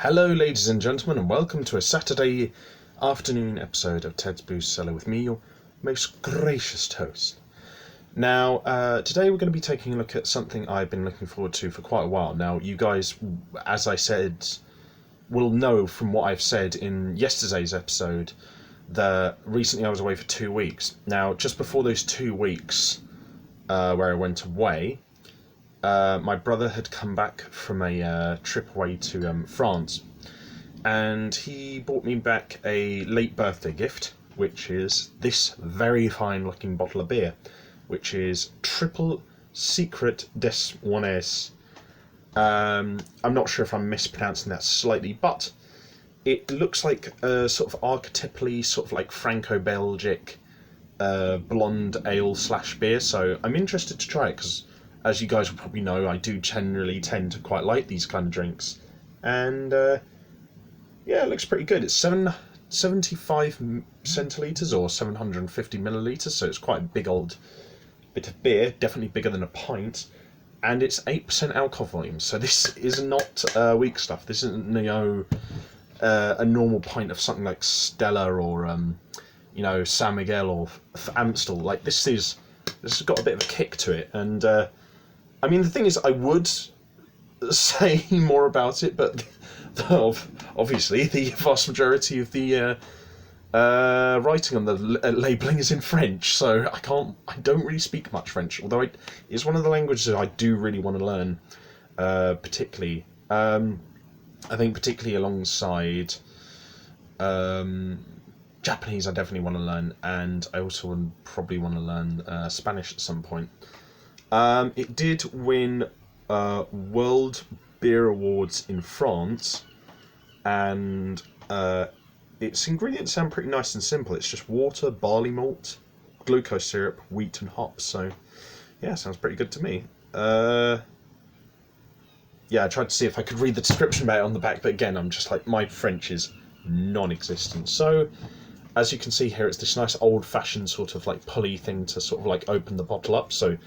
Hello ladies and gentlemen, and welcome to a Saturday afternoon episode of Ted's Blues Cellar with me, your most gracious host. Now, today we're going to be taking a look at something I've been looking forward to for quite a while. Now, you guys, as I said, will know from what I've said in yesterday's episode that recently I was away for 2 weeks. Now, just before those 2 weeks where I went away, my brother had come back from a trip away to France, and he brought me back a late birthday gift, which is this very fine looking bottle of beer, which is triple Secret Des Moines. I'm not sure if I'm mispronouncing that slightly, but it looks like a sort of archetypally sort of like Franco-Belgic blonde ale / beer, so I'm interested to try it because, as you guys will probably know, I do generally tend to quite like these kind of drinks. And yeah, it looks pretty good. It's 75 centilitres or 750 millilitres, so it's quite a big old bit of beer, definitely bigger than a pint. And it's 8% alcohol volume, so this is not weak stuff. This isn't, a normal pint of something like Cellar or, San Miguel or Amstel. Like, this has got a bit of a kick to it, and I mean, the thing is, I would say more about it, but obviously the vast majority of the writing on the labelling is in French, so I don't really speak much French, although it's one of the languages that I do really want to learn, particularly. I think particularly alongside Japanese, I definitely want to learn, and I also would probably want to learn Spanish at some point. It did win World Beer Awards in France, and its ingredients sound pretty nice and simple. It's just water, barley malt, glucose syrup, wheat and hops, so yeah, sounds pretty good to me. Yeah, I tried to see if I could read the description about it on the back, but again, I'm just like, my French is non-existent. So, as you can see here, it's this nice old-fashioned sort of like pulley thing to sort of like open the bottle up, so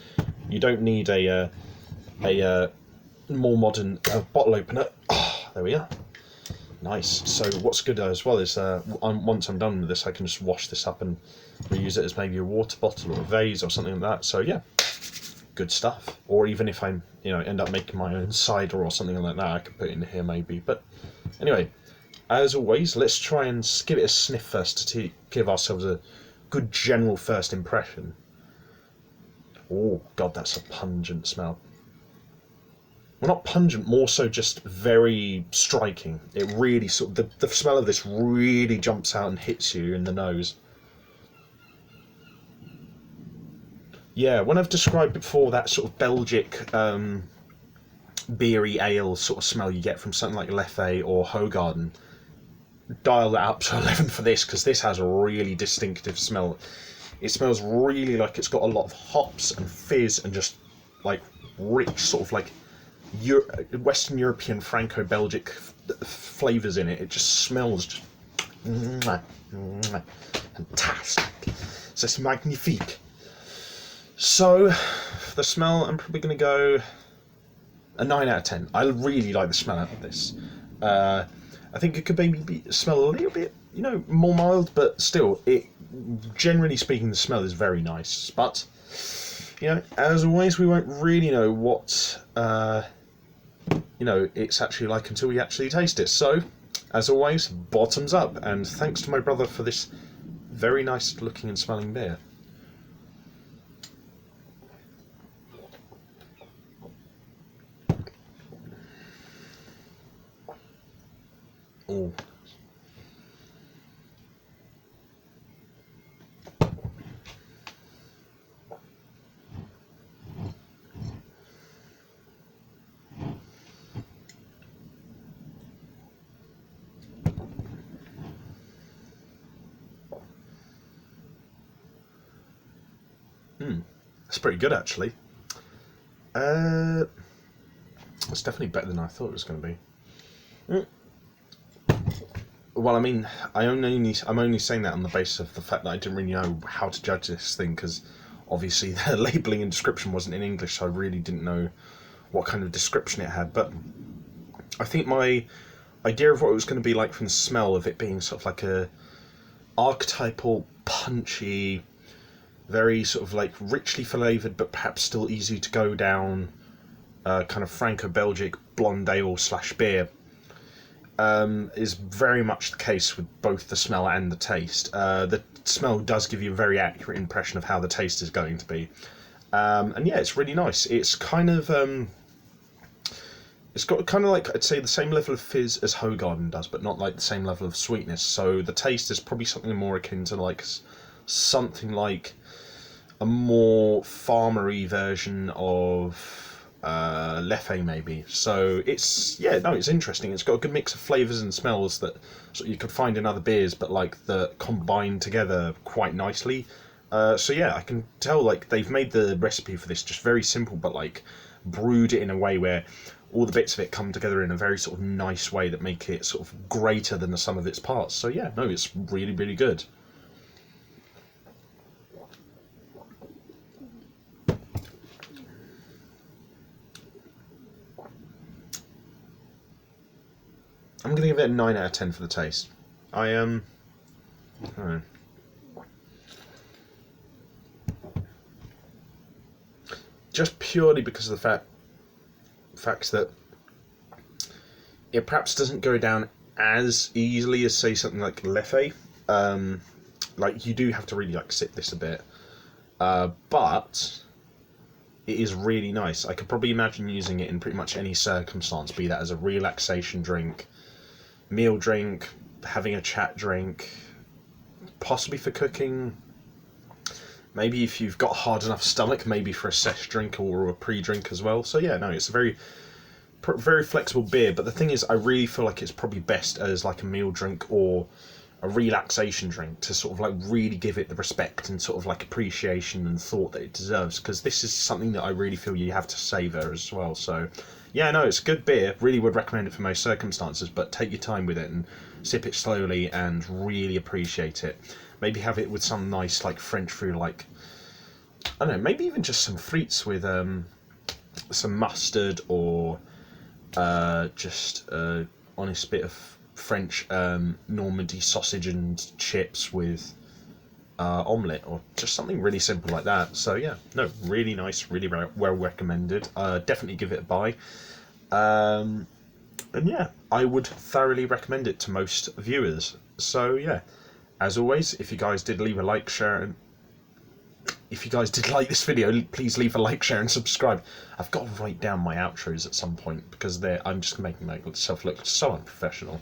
you don't need a more modern bottle opener. Oh, there we are. Nice. So what's good as well is once I'm done with this, I can just wash this up and reuse it as maybe a water bottle or a vase or something like that. So yeah, good stuff. Or even if I'm end up making my own cider or something like that, I could put it in here maybe. But anyway, as always, let's try and give it a sniff first to give ourselves a good general first impression. Oh god, that's a pungent smell. Well, not pungent, more so just very striking. It really sort of, the smell of this really jumps out and hits you in the nose. Yeah, when I've described before that sort of Belgic beery ale sort of smell you get from something like Leffe or Hoegaarden, dial that up to 11 for this, because this has a really distinctive smell. It smells really like it's got a lot of hops and fizz and just like rich sort of like Western European Franco-Belgic flavours in it. It just smells just fantastic. C'est magnifique. So, the smell, I'm probably going to go a 9 out of 10. I really like the smell out of this. I think it could maybe smell a little bit, more mild, but still, generally speaking, the smell is very nice. But, as always, we won't really know what, it's actually like until we actually taste it. So, as always, bottoms up, and thanks to my brother for this very nice looking and smelling beer. Oh. That's pretty good, actually. It's definitely better than I thought it was going to be. Well, I mean, I'm only saying that on the basis of the fact that I didn't really know how to judge this thing, because obviously the labelling and description wasn't in English, so I really didn't know what kind of description it had. But I think my idea of what it was going to be like from the smell of it being sort of like a archetypal, punchy, very sort of like richly flavoured but perhaps still easy to go down kind of Franco-Belgic blonde ale / beer is very much the case with both the smell and the taste. The smell does give you a very accurate impression of how the taste is going to be. And yeah, it's really nice. It's kind of it's got kind of like, I'd say, the same level of fizz as Hoegaarden does, but not like the same level of sweetness. So the taste is probably something more akin to like something like a more farmery version of Leffe maybe. So it's, yeah, no, it's interesting. It's got a good mix of flavours and smells that sort of you could find in other beers, but like that combine together quite nicely. So yeah, I can tell like they've made the recipe for this just very simple, but like brewed it in a way where all the bits of it come together in a very sort of nice way that make it sort of greater than the sum of its parts. So yeah, no, it's really, really good. I'm going to give it a 9 out of 10 for the taste. I don't know. Just purely because of the fact that it perhaps doesn't go down as easily as, say, something like Leffe. Like, you do have to really like sit this a bit, but it is really nice. I could probably imagine using it in pretty much any circumstance, be that as a relaxation drink, meal drink, having a chat drink, possibly for cooking. Maybe if you've got a hard enough stomach, maybe for a sesh drink or a pre-drink as well. So yeah, no, it's a very flexible beer. But the thing is, I really feel like it's probably best as like a meal drink or a relaxation drink, to sort of like really give it the respect and sort of like appreciation and thought that it deserves, because this is something that I really feel you have to savour as well. So yeah, no, it's a good beer. Really would recommend it for most circumstances, but take your time with it and sip it slowly and really appreciate it. Maybe have it with some nice like French fruit, like, I don't know, maybe even just some frites with some mustard, or just a honest bit of French Normandy sausage and chips with omelette, or just something really simple like that. So yeah, no, really nice, really well recommended. Definitely give it a buy. And yeah, I would thoroughly recommend it to most viewers. So yeah, as always, if you guys did leave a like, share, and if you guys did like this video, please leave a like, share, and subscribe. I've got to write down my outros at some point, because I'm just making myself look so unprofessional.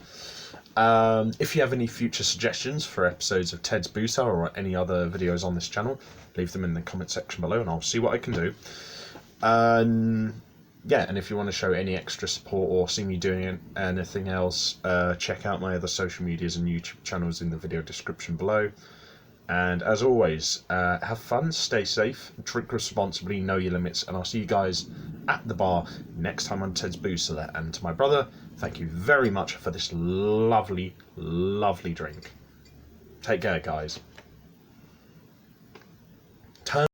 If you have any future suggestions for episodes of Ted's Booster or any other videos on this channel, leave them in the comment section below and I'll see what I can do. Yeah, and if you want to show any extra support or see me doing anything else, check out my other social medias and YouTube channels in the video description below. And as always, have fun, stay safe, drink responsibly, know your limits, and I'll see you guys at the bar next time on Ted's Booster. And to my brother, thank you very much for this lovely, lovely drink. Take care, guys.